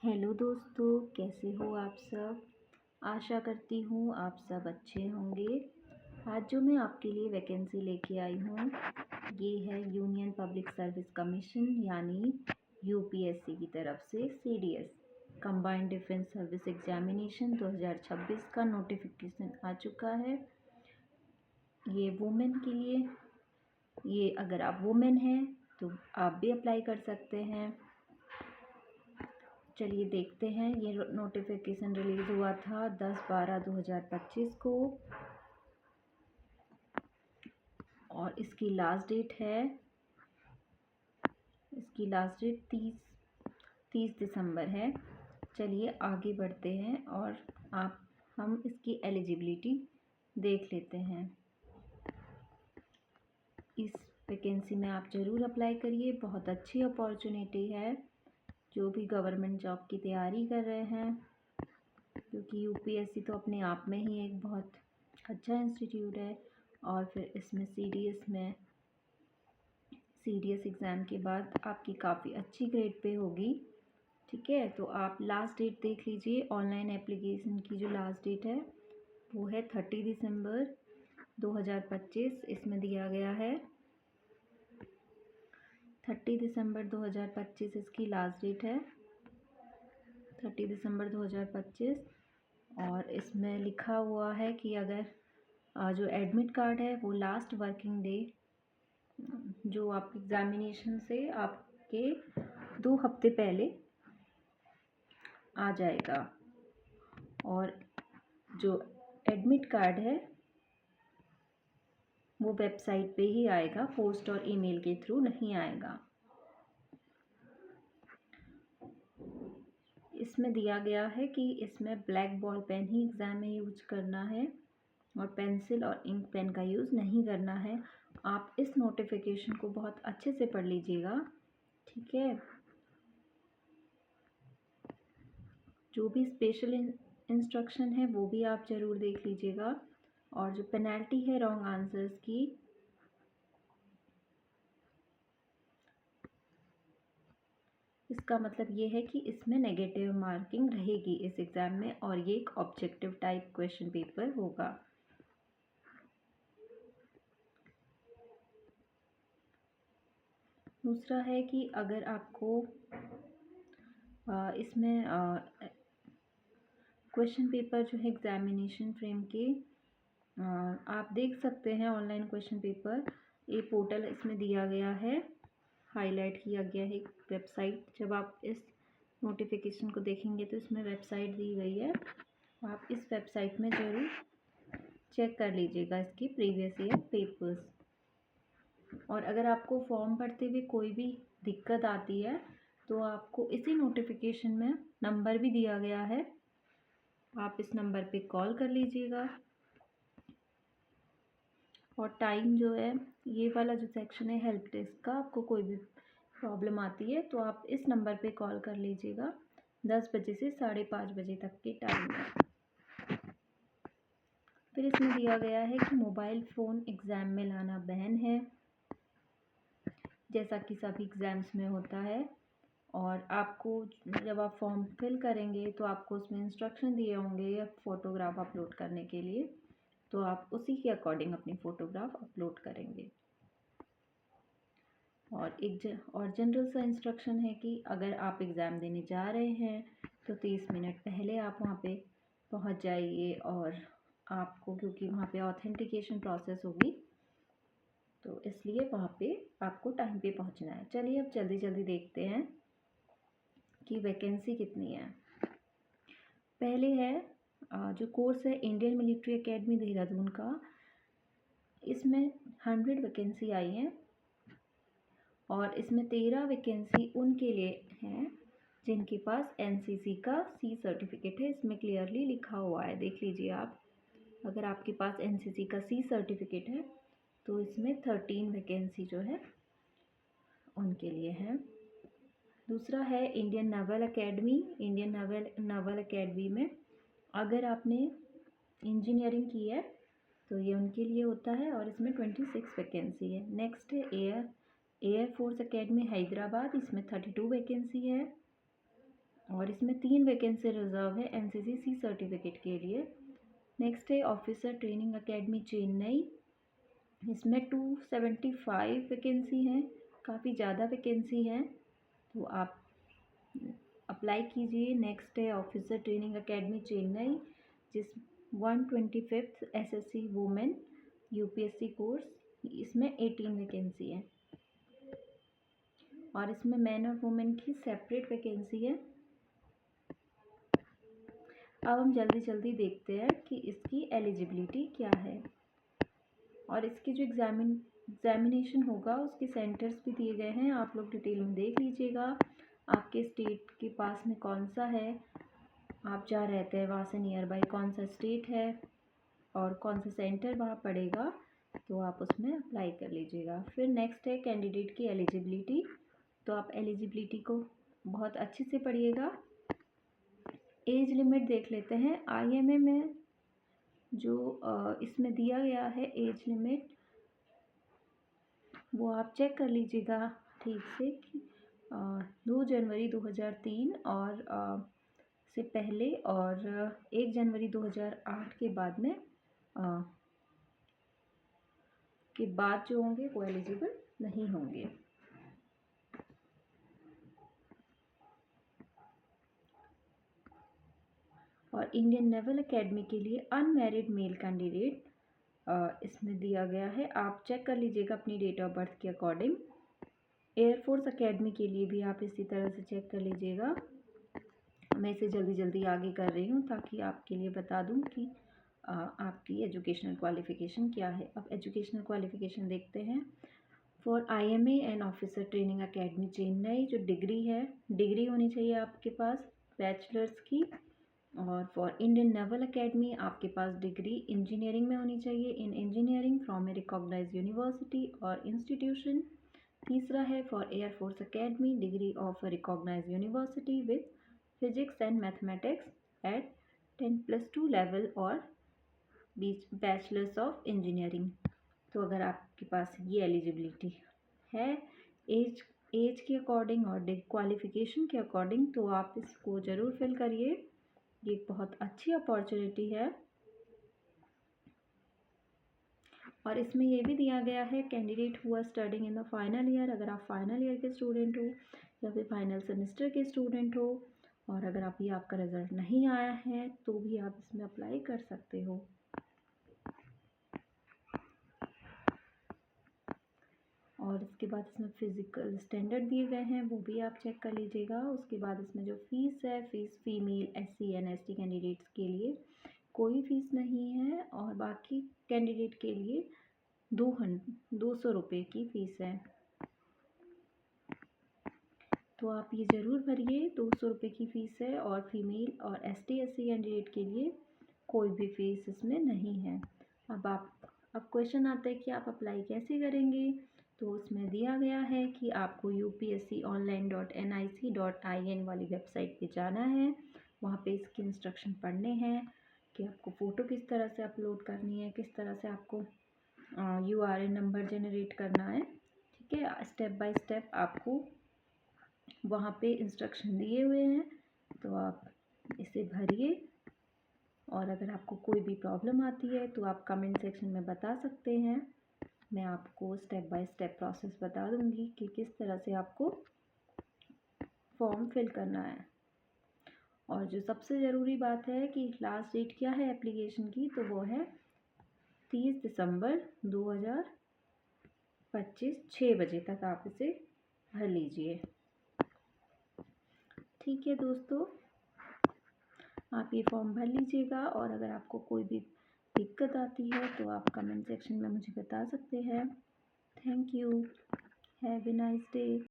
Hello दोस्तों, कैसे हो आप सब। आशा करती हूँ आप सब अच्छे होंगे। आज जो मैं आपके लिए वैकेंसी लेके आई हूँ ये है यूनियन पब्लिक सर्विस कमीशन यानी यूपीएससी की तरफ से CDS combined defence service examination 2026 का नोटिफिकेशन आ चुका है। ये वुमेन के लिए, ये अगर आप वुमेन हैं तो आप भी अप्लाई कर सकते हैं। चलिए देखते हैं। ये नोटिफिकेशन रिलीज़ हुआ था 10/12/2025 को और इसकी लास्ट डेट 30 दिसंबर है। चलिए आगे बढ़ते हैं और हम इसकी एलिजिबिलिटी देख लेते हैं। इस वैकेंसी में आप ज़रूर अप्लाई करिए, बहुत अच्छी अपॉर्चुनिटी है जो भी गवर्नमेंट जॉब की तैयारी कर रहे हैं, क्योंकि यूपीएससी तो अपने आप में ही एक बहुत अच्छा इंस्टीट्यूट है। और फिर इसमें सीडीएस एग्ज़ाम के बाद आपकी काफ़ी अच्छी ग्रेड पे होगी। ठीक है, तो आप लास्ट डेट देख लीजिए। ऑनलाइन एप्लीकेशन की जो लास्ट डेट है वो है 30 दिसंबर 2025। इसमें दिया गया है 30 दिसंबर 2025 इसकी लास्ट डेट है, 30 दिसंबर 2025। और इसमें लिखा हुआ है कि अगर जो एडमिट कार्ड है वो लास्ट वर्किंग डे जो आप एग्ज़ामिनेशन से आपके 2 हफ्ते पहले आ जाएगा। और जो एडमिट कार्ड है वो वेबसाइट पे ही आएगा, पोस्ट और ईमेल के थ्रू नहीं आएगा। इसमें दिया गया है कि इसमें ब्लैक बॉल पेन ही एग्ज़ाम में यूज करना है और पेंसिल और इंक पेन का यूज़ नहीं करना है। आप इस नोटिफिकेशन को बहुत अच्छे से पढ़ लीजिएगा। ठीक है, जो भी स्पेशल इंस्ट्रक्शन है वो भी आप ज़रूर देख लीजिएगा। और जो पेनल्टी है रॉन्ग आंसर्स की, इसका मतलब ये है कि इसमें नेगेटिव मार्किंग रहेगी इस एग्ज़ाम में और ये एक ऑब्जेक्टिव टाइप क्वेश्चन पेपर होगा। दूसरा है कि अगर आपको इसमें क्वेश्चन पेपर जो है एग्ज़ामिनेशन फ्रेम के आप देख सकते हैं। ऑनलाइन क्वेश्चन पेपर ये पोर्टल इसमें दिया गया है, हाईलाइट किया गया है एक वेबसाइट। जब आप इस नोटिफिकेशन को देखेंगे तो इसमें वेबसाइट दी गई है, आप इस वेबसाइट में ज़रूर चेक कर लीजिएगा इसकी प्रीवियस ईयर पेपर्स। और अगर आपको फॉर्म भरते हुए कोई भी दिक्कत आती है तो आपको इसी नोटिफिकेशन में नंबर भी दिया गया है, आप इस नंबर पे कॉल कर लीजिएगा। और टाइम जो है, ये वाला जो सेक्शन है हेल्प डेस्क का, आपको कोई भी प्रॉब्लम आती है तो आप इस नंबर पे कॉल कर लीजिएगा। 10 बजे से 5:30 बजे तक के टाइम है। फिर इसमें दिया गया है कि मोबाइल फ़ोन एग्ज़ाम में लाना बैन है, जैसा कि सभी एग्ज़ाम्स में होता है। और आपको जब आप फॉर्म फिल करेंगे तो आपको उसमें इंस्ट्रक्शन दिए होंगे या फ़ोटोग्राफ अपलोड करने के लिए, तो आप उसी के अकॉर्डिंग अपनी फ़ोटोग्राफ अपलोड करेंगे। और जनरल सा इंस्ट्रक्शन है कि अगर आप एग्ज़ाम देने जा रहे हैं तो 30 मिनट पहले आप वहाँ पे पहुँच जाइए। और आपको, क्योंकि वहाँ पे ऑथेंटिकेशन प्रोसेस होगी तो इसलिए वहाँ पे आपको टाइम पे पहुँचना है। चलिए अब जल्दी जल्दी देखते हैं कि वैकेंसी कितनी है। पहले है जो कोर्स है इंडियन मिलिट्री एकेडमी देहरादून का, इसमें 100 वैकेंसी आई हैं और इसमें 13 वैकेंसी उनके लिए हैं जिनके पास एनसीसी का सी सर्टिफिकेट है। इसमें क्लियरली लिखा हुआ है, देख लीजिए आप। अगर आपके पास एनसीसी का सी सर्टिफिकेट है तो इसमें 13 वैकेंसी जो है उनके लिए है। दूसरा है Indian naval academy. Indian naval academy में अगर आपने इंजीनियरिंग की है तो ये उनके लिए होता है और इसमें 26 वैकेंसी है। नेक्स्ट है एयर फोर्स एकेडमी हैदराबाद, इसमें 32 वैकेंसी है। और इसमें 3 वैकेंसी रिजर्व है NCC सर्टिफिकेट के लिए। नेक्स्ट है ऑफिसर ट्रेनिंग अकेडमी चेन्नई, इसमें 275 वैकेंसी हैं, काफ़ी ज़्यादा वैकेंसी हैं, तो आप अप्लाई कीजिए। नेक्स्ट है ऑफिसर ट्रेनिंग अकेडमी चेन्नई, जिस 125th SSC women UPSC course, इसमें 18 वैकेंसी है और इसमें मैन और वुमेन की सेपरेट वैकेंसी है। अब हम जल्दी देखते हैं कि इसकी एलिजिबिलिटी क्या है और इसकी जो एग्जामिनेशन होगा उसके सेंटर्स भी दिए गए हैं, आप लोग डिटेल में देख लीजिएगा। आपके स्टेट के पास में कौन सा है, आप जहाँ रहते हैं वहाँ से नियर बाई कौन सा स्टेट है और कौन सा सेंटर वहाँ पड़ेगा, तो आप उसमें अप्लाई कर लीजिएगा। फिर नेक्स्ट है कैंडिडेट की एलिजिबिलिटी, तो आप एलिजिबिलिटी को बहुत अच्छे से पढ़िएगा। एज लिमिट देख लेते हैं। IMA में जो इसमें दिया गया है एज लिमिट, वो आप चेक कर लीजिएगा ठीक से कि 2 जनवरी 2003 और से पहले और 1 जनवरी 2008 के बाद में के बाद जो होंगे वो एलिजिबल नहीं होंगे। और इंडियन नेवल एकेडमी के लिए अनमैरिड मेल कैंडिडेट इसमें दिया गया है, आप चेक कर लीजिएगा अपनी डेट ऑफ बर्थ के अकॉर्डिंग। एयरफोर्स एकेडमी के लिए भी आप इसी तरह से चेक कर लीजिएगा। मैं इसे जल्दी आगे कर रही हूँ ताकि आपके लिए बता दूँ कि आपकी एजुकेशनल क्वालिफ़िकेशन क्या है। अब एजुकेशनल क्वालिफ़िकेशन देखते हैं। For IMA and officer training academy Chennai, जो डिग्री है, डिग्री होनी चाहिए आपके पास बैचलर्स की। और फॉर इंडियन नेवल एकेडमी आपके पास डिग्री इंजीनियरिंग में होनी चाहिए, in engineering from a recognised university और इंस्टीट्यूशन। तीसरा है for air force academy, degree of recognised university with physics and mathematics at 10+2 level और बैचलर्स ऑफ इंजीनियरिंग। तो अगर आपके पास ये एलिजिबिलिटी है एज के अकॉर्डिंग और क्वालिफ़िकेशन के अकॉर्डिंग, तो आप इसको ज़रूर फिल करिए। ये बहुत अच्छी अपॉर्चुनिटी है। और इसमें ये भी दिया गया है candidate who are studying in the final year, अगर आप फाइनल ईयर के स्टूडेंट हो या फिर फाइनल सेमेस्टर के स्टूडेंट हो और अगर अभी आपका रिज़ल्ट नहीं आया है तो भी आप इसमें अप्लाई कर सकते हो। और इसके बाद इसमें फ़िज़िकल स्टैंडर्ड दिए गए हैं, वो भी आप चेक कर लीजिएगा। उसके बाद इसमें जो फ़ीस है, fees female SC and ST candidates के लिए कोई फ़ीस नहीं है और बाकी कैंडिडेट के लिए 200 रुपये की फ़ीस है। तो आप ये ज़रूर भरिए, 200 रुपये की फ़ीस है और फीमेल और ST SC कैंडिडेट के लिए कोई भी फ़ीस इसमें नहीं है। अब क्वेश्चन आता है कि आप अप्लाई कैसे करेंगे, तो उसमें दिया गया है कि आपको upsconline.nic.in वाली वेबसाइट पे जाना है, वहाँ पे इसके इंस्ट्रक्शन पढ़ने हैं कि आपको फ़ोटो किस तरह से अपलोड करनी है, किस तरह से आपको URN नंबर जनरेट करना है, ठीक है। स्टेप बाय स्टेप आपको वहाँ पे इंस्ट्रक्शन दिए हुए हैं, तो आप इसे भरिए। और अगर आपको कोई भी प्रॉब्लम आती है तो आप कमेंट सेक्शन में बता सकते हैं, मैं आपको स्टेप बाय स्टेप प्रोसेस बता दूंगी कि किस तरह से आपको फॉर्म फिल करना है। और जो सबसे ज़रूरी बात है कि लास्ट डेट क्या है एप्लीकेशन की, तो वो है 30 दिसंबर 2025 6 बजे तक आप इसे भर लीजिए। ठीक है दोस्तों, आप ये फॉर्म भर लीजिएगा और अगर आपको कोई भी दिक्कत आती है तो आप कमेंट सेक्शन में मुझे बता सकते हैं। Thank you, have a nice day.